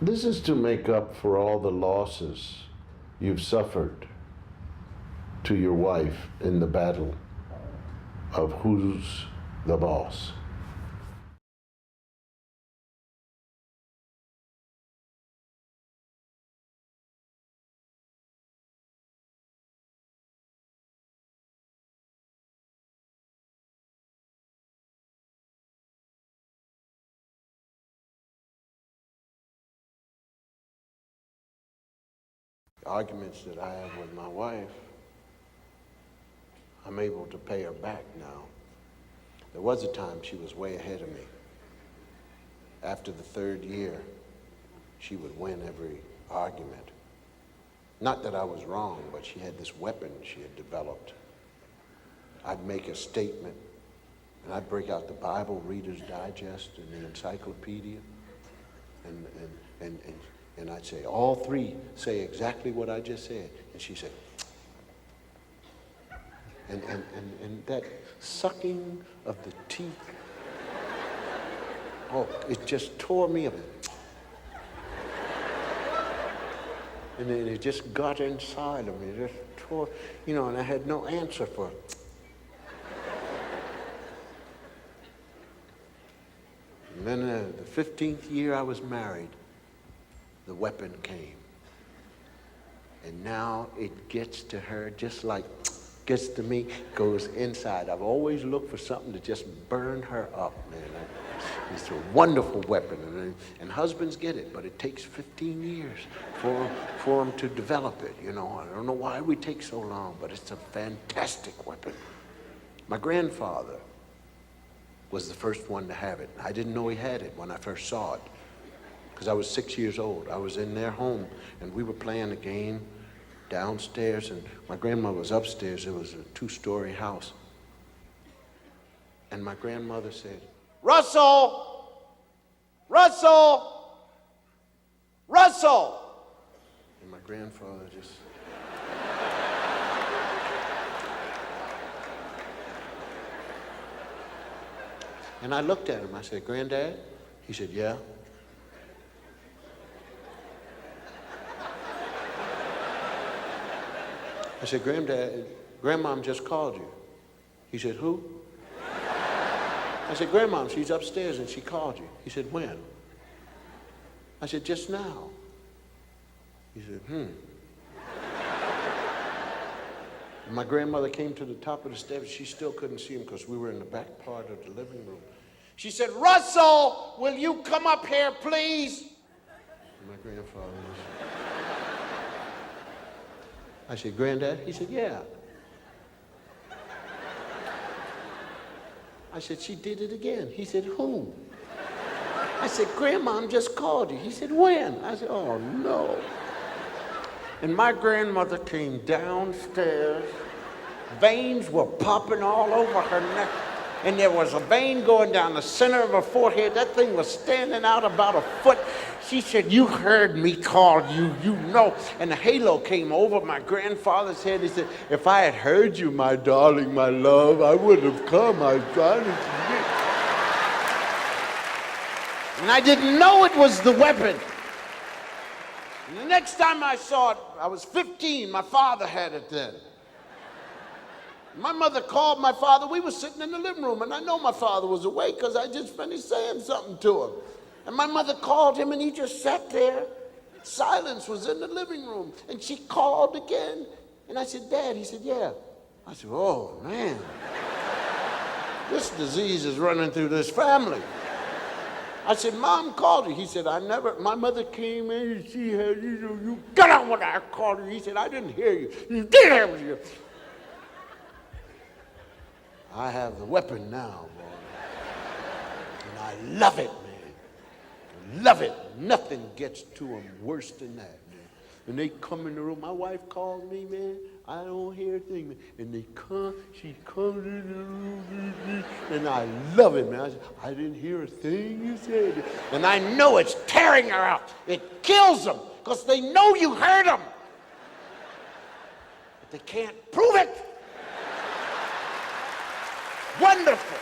This is to make up for all the losses you've suffered to your wife in the battle of who's the boss. Arguments that I have with my wife, I'm able to pay her back now. There was a time she was way ahead of me. After the third year, she would win every argument. Not that I was wrong, but she had this weapon she had developed. I'd make a statement, and I'd break out the Bible, Reader's Digest, and the encyclopedia, and I'd say, all three say exactly what I just said. And she'd say, and that sucking of the teeth, oh, it just tore me up. And then it just got inside of me, it just tore, you know, and I had no answer for it. And then the 15th year I was married, the weapon came. And now it gets to her just like gets to me, goes inside. I've always looked for something to just burn her up, man. It's a wonderful weapon, and husbands get it, but it takes 15 years for them to develop it, you know. I don't know why we take so long, but it's a fantastic weapon. My grandfather was the first one to have it. I didn't know he had it when I first saw it, because I was 6 years old. I was in their home, and we were playing a game downstairs, and my grandmother was upstairs. It was a 2-story house. And my grandmother said, "Russell! Russell! Russell!" And my grandfather just... And I looked at him. I said, "Granddad?" He said, "Yeah." I said, "Granddad, Grandmom just called you." He said, "Who?" I said, "Grandmom, she's upstairs and she called you." He said, "When?" I said, "Just now." He said, And my grandmother came to the top of the steps. She still couldn't see him because we were in the back part of the living room. She said, "Russell, will you come up here, please?" And my grandfather was... I said, "Granddad?" He said, "Yeah." I said, "She did it again." He said, "Who?" I said, "Grandmom just called you." He said, "When?" I said, "Oh, no." And my grandmother came downstairs. Veins were popping all over her neck. And there was a vein going down the center of her forehead. That thing was standing out about a foot. She said, "You heard me call you, you know." And the halo came over my grandfather's head. He said, "If I had heard you, my darling, my love, I would have come. I promise you." And I didn't know it was the weapon. And the next time I saw it, I was 15. My father had it then. My mother called my father. We were sitting in the living room, and I know my father was awake because I just finished saying something to him. And my mother called him, and he just sat there. Silence was in the living room. And she called again. And I said, "Dad?" He said, "Yeah." I said, "Oh, man. This disease is running through this family." I said, "Mom called you." He said, my mother came in and she had, you got out when I called you." He said, "I didn't hear you. You did hear me." I have the weapon now, boy. And I love it, man. I love it. Nothing gets to them worse than that, man. And they come in the room. My wife called me, man. I don't hear a thing, man. And they come, she comes in the room, and I love it, man. I didn't hear a thing you said. And I know it's tearing her out. It kills them because they know you heard them. But they can't prove it. Wonderful.